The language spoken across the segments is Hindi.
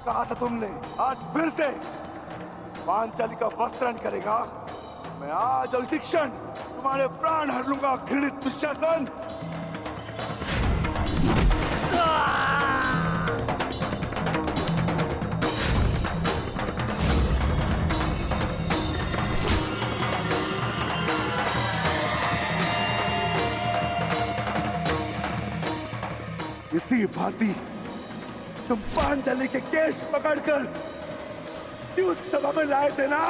कहा था तुमने? आज फिर से पांचाली का वस्त्रण करेगा। मैं आज और इसी क्षण तुम्हारे प्राण हर लूंगा, घृणित दुशासन। इसी भांति तुम पांचाली के केश पकड़कर द्यूत सभा में लाए थे ना?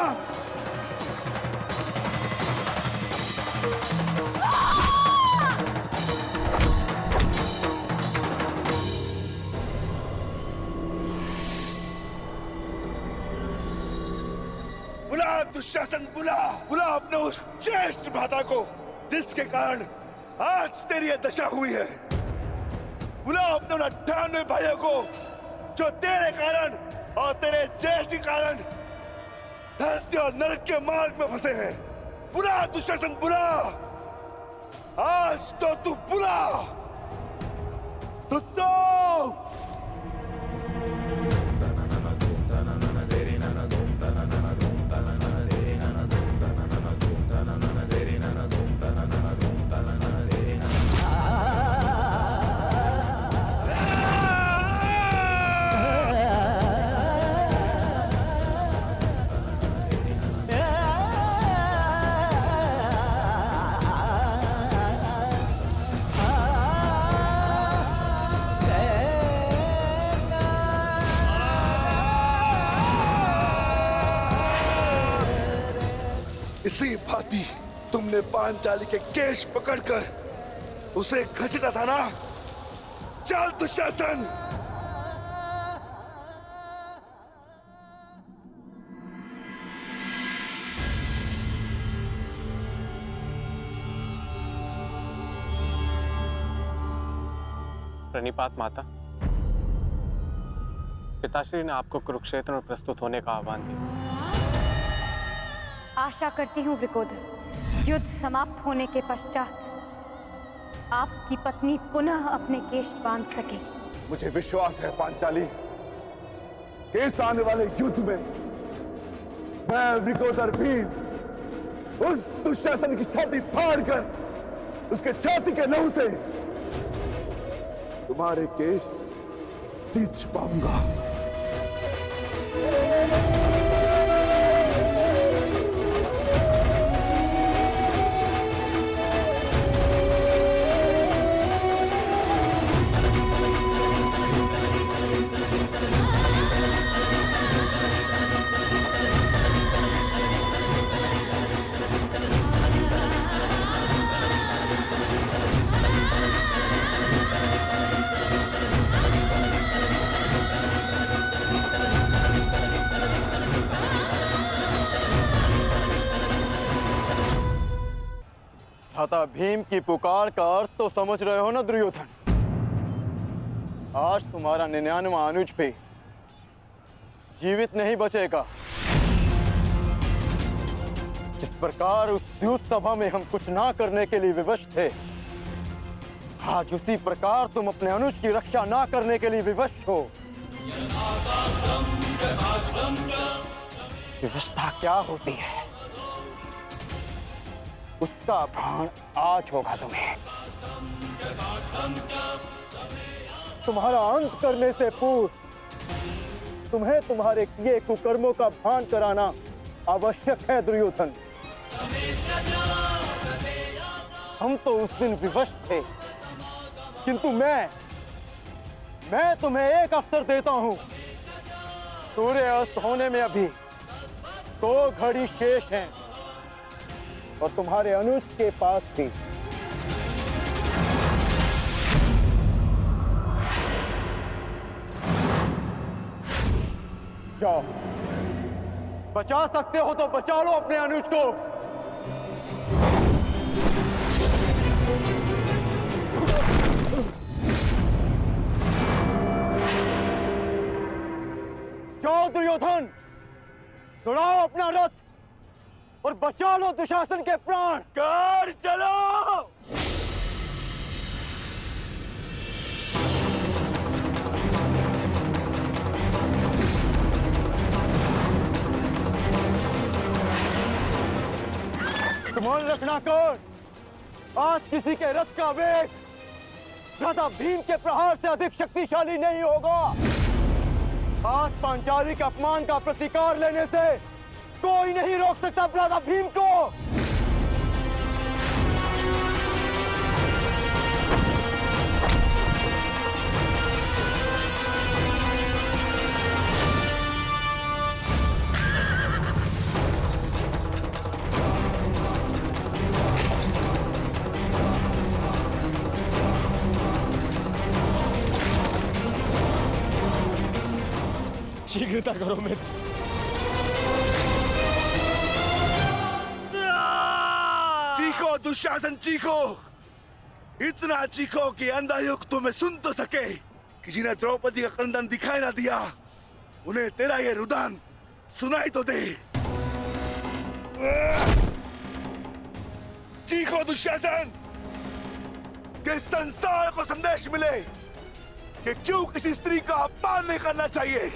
बुला दुशासन, बुला बुला अपने उस ज्येष्ठ भ्राता को जिसके कारण आज तेरी यह दशा हुई है। बुलाओ अपने उन 98 भाइयों को जो तेरे कारण और तेरे ज्येष्ठ के कारण धरती और नरक के मार्ग में फंसे हैं। बुला दुशासन, बुला। आज तो तू बुला। तुझको इसी भांति तुमने पांचाली के केश पकड़कर उसे घसीटा था ना? चल दुशासन। प्रणिपात माता। पिताश्री ने आपको कुरुक्षेत्र में प्रस्तुत होने का आह्वान दिया। आशा करती हूँ वृकोदर, युद्ध समाप्त होने के पश्चात आपकी पत्नी पुनः अपने केश बांध सकेगी। मुझे विश्वास है पांचाली कि इस आने वाले युद्ध में मैं वृकोदर भीम उस दुशासन की छाती फाड़कर उसके छाती के लहू से तुम्हारे केश सींच पाऊंगा। भ्राता भीम की पुकार का अर्थ तो समझ रहे हो ना दुर्योधन? आज तुम्हारा 99वां अनुज भी जीवित नहीं बचेगा। जिस प्रकार उस द्यूत सभा में हम कुछ ना करने के लिए विवश थे, आज उसी प्रकार तुम अपने अनुज की रक्षा ना करने के लिए विवश हो। विवशता क्या होती है उसका भान आज होगा तुम्हें। तुम्हारा अंत करने से पूर्व तुम्हें तुम्हारे किए कुकर्मों का भान कराना आवश्यक है दुर्योधन। हम तो उस दिन विवश थे, किंतु मैं तुम्हें एक अवसर देता हूं। सूर्य अस्त होने में अभी 2 घड़ी शेष हैं और तुम्हारे अनुज के पास भी। जाओ, बचा सकते हो तो बचा लो अपने अनुज को। जाओ दुर्योधन, दौड़ाओ अपना रथ और बचा लो दुशासन के प्राण। कर चलो। मन रखना कौन, आज किसी के रथ का वेग भ्राता भीम के प्रहार से अधिक शक्तिशाली नहीं होगा। आज पांचाली के अपमान का प्रतिकार लेने से कोई नहीं रोक सकता भ्राता भीम को। शीघ्रता करो मित्र। चीखो दुशासन चीखो, इतना चीखो कि अंधायुग तुम्हें सुन तो सके कि जिन्हें द्रौपदी का क्रंदन दिखाई ना दिया उन्हें तेरा ये रुदन सुनाई तो दे। चीखो दुशासन कि संसार को संदेश मिले कि क्यों किसी स्त्री का अपमान नहीं करना चाहिए।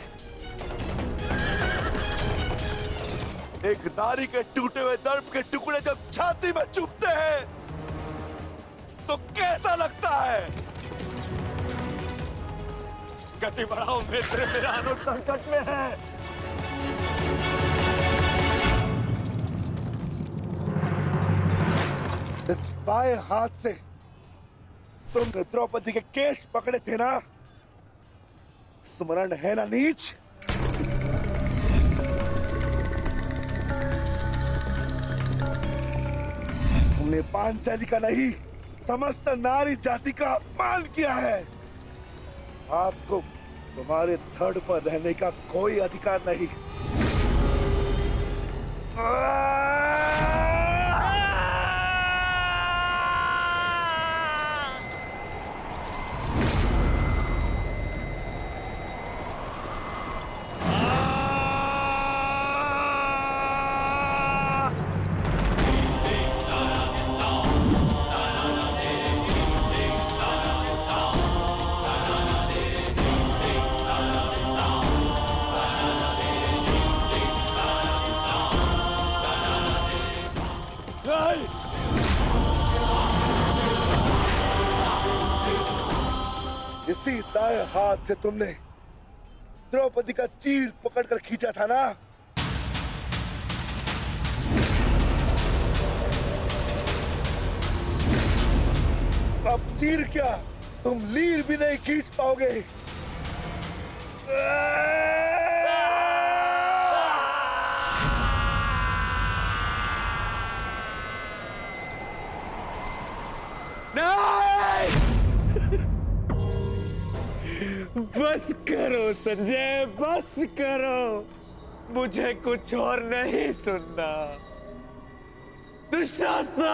एक नारी के टूटे हुए दर्प के टुकड़े जब छाती में चुभते हैं तो कैसा लगता है? गति बढ़ाओ मित्र, मेरा अनुज संकट में है। इस बाएं हाथ से तुमने द्रौपदी के केश पकड़े थे ना? स्मरण है ना नीच? तुमने पांचाली का नहीं समस्त नारी जाति का अपमान किया है। आपको तुम्हारे धड़ पर रहने का कोई अधिकार नहीं। इसी दाएं हाथ से तुमने द्रौपदी का चीर पकड़कर खींचा था ना? अब चीर क्या, तुम लीर भी नहीं खींच पाओगे। बस करो संजय, बस करो, मुझे कुछ और नहीं सुनना। दुशासन!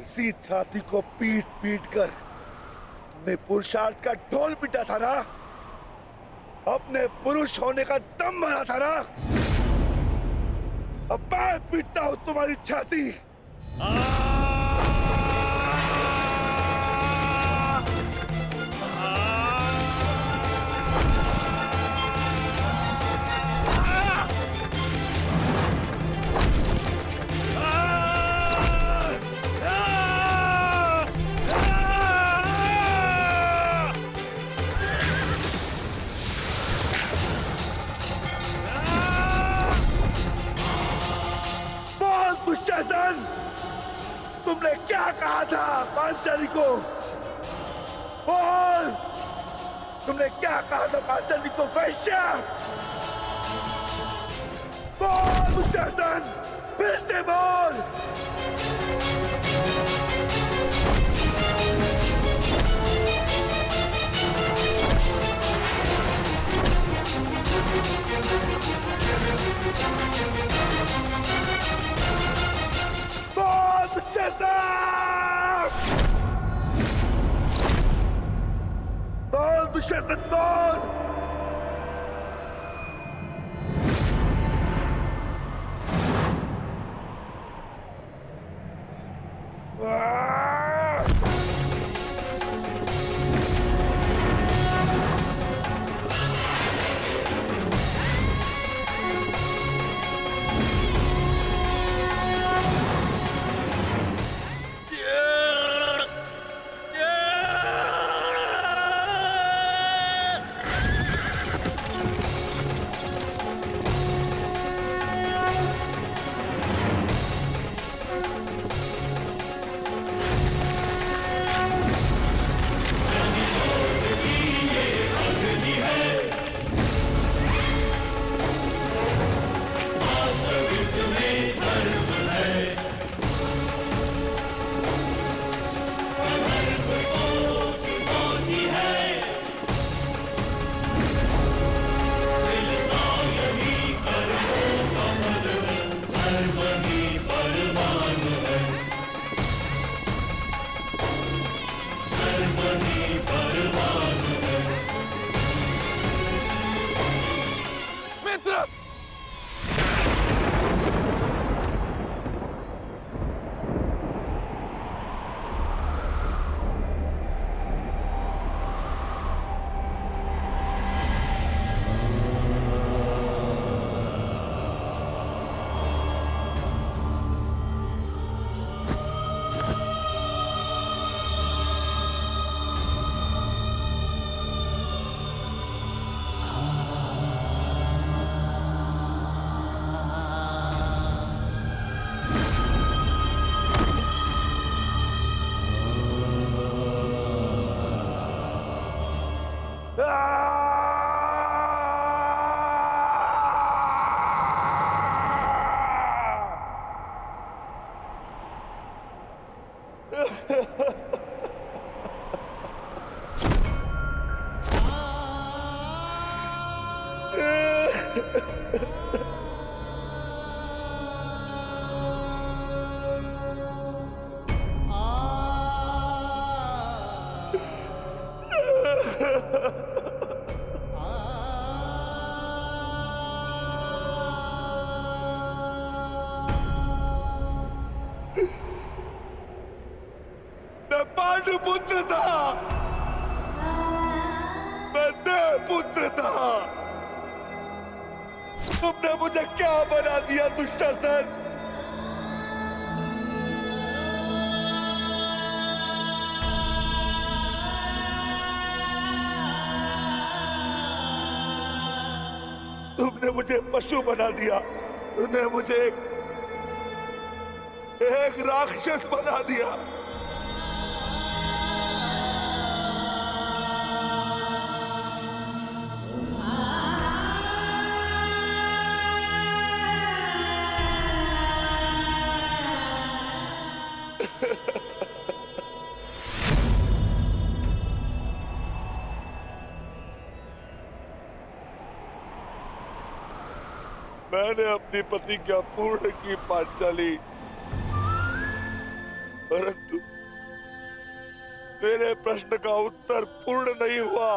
इसी छाती को पीट पीट कर तुमने पुरुषार्थ का ढोल पीटा था ना? अपने पुरुष होने का दम भरा था ना? अब मैं पीटता हूं तुम्हारी छाती। दुशासन, तुमने क्या कहा था पांचाली को? बोल, तुमने क्या कहा था पांचाली को? वैश्या! बोल दुशासन, फिर से बोल। बोल दुशासन! बोल दुशासन, बोल। मित्र! मैं पांडुपुत्र था, मैं देवपुत्र था। तुमने मुझे क्या बना दिया दुशासन? तुमने मुझे पशु बना दिया, तुमने मुझे एक राक्षस बना दिया। मैंने अपनी प्रतिज्ञा पूर्ण की पांचाली, परंतु मेरे प्रश्न का उत्तर पूर्ण नहीं हुआ।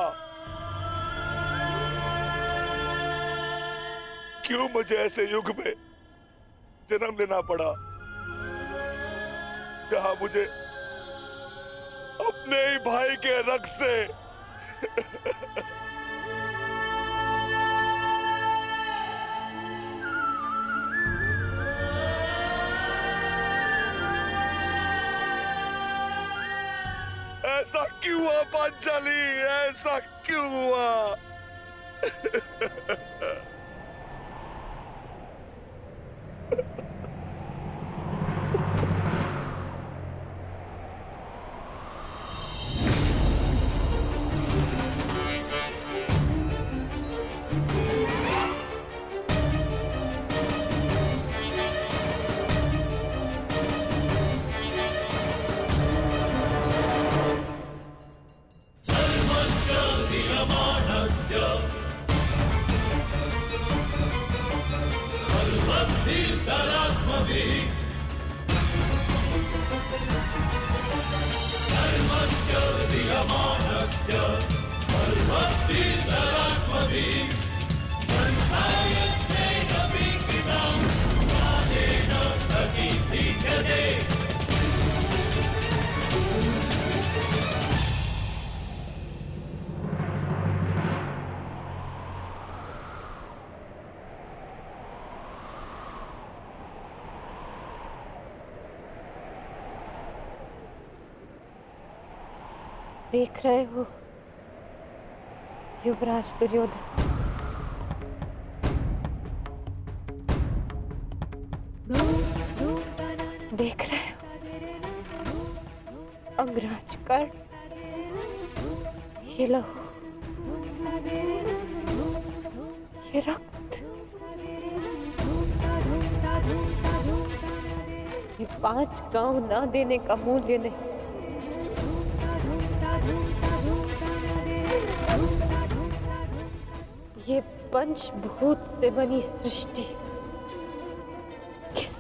क्यों मुझे ऐसे युग में जन्म लेना पड़ा जहां मुझे अपने ही भाई के रक्त से ऐसा क्यों हुआ पांचाली? ऐसा क्यों हुआ? देख रहे हो युवराज दुर्योधन, देख रहे हो अंगराज कर्ण, ये लहू, ये रक्त, ये 5 गांव ना देने का मूल्य नहीं। ये पंचभूत से बनी सृष्टि किस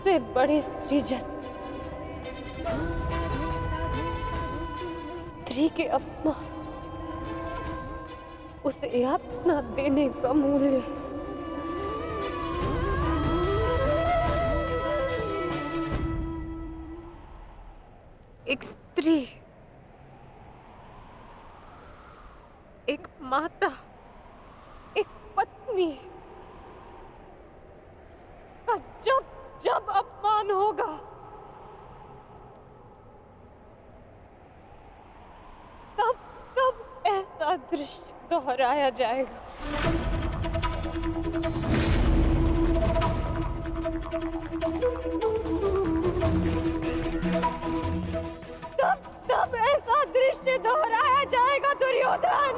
सबसे बड़े सृजन, स्त्री के अपमान, उसे यातना देने का मूल्य। एक स्त्री, एक माता, एक पत्नी का जब जब अपमान होगा, तब तब ऐसा दृश्य दोहराया जाएगा। तब तब ऐसा दृश्य दोहराया जाएगा दुर्योधन।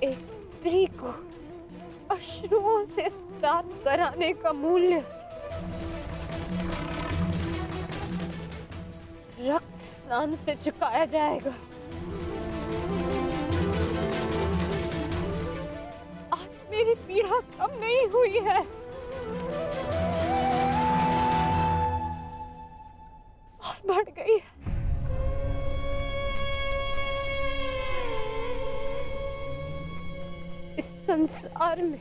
एक स्त्री को अश्रुओं से स्नान कराने का मूल्य रक्त स्नान से चुकाया जाएगा। आज मेरी पीड़ा कम नहीं हुई है, और बढ़ गई है। इस संसार में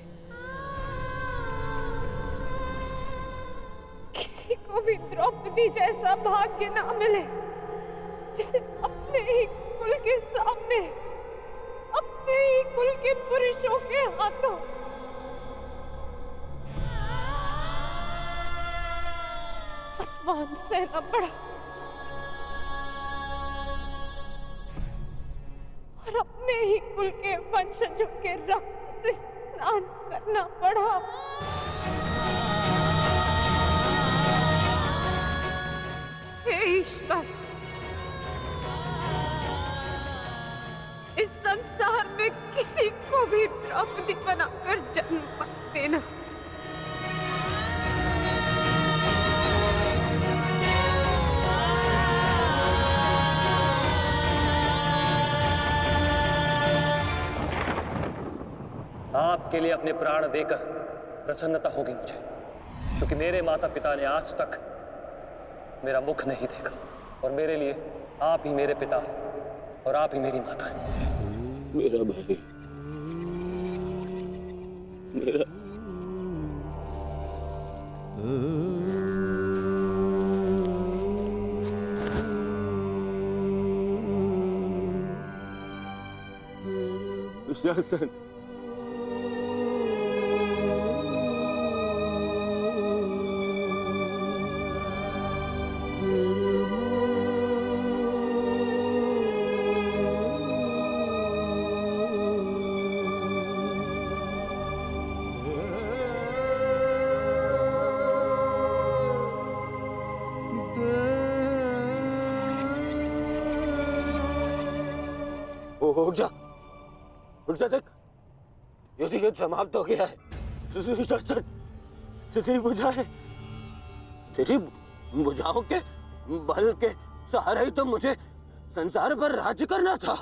किसी को भी द्रौपदी जैसा भाग्य ना मिले, जिसे अपने ही कुल के सामने, अपने ही कुल के पुरुषों के हाथों अपमान सहना पड़ा और अपने ही कुल के वंशजों के रक्त से स्नान करना पड़ा। हे ईश्वर, इस संसार में किसी को भी द्रौपदी बनाकर जन्म मत देना। आपके लिए अपने प्राण देकर प्रसन्नता होगी मुझे, क्योंकि मेरे माता पिता ने आज तक मेरा मुख नहीं देखा, और मेरे लिए आप ही मेरे पिता और आप ही मेरी माता हैं। मेरा भाई, मेरा दुशासन, उठ जा, देख, युद्ध समाप्त हो गया है। तेरी भुजाओं के बल के सहारे ही तो मुझे संसार पर राज्य करना था।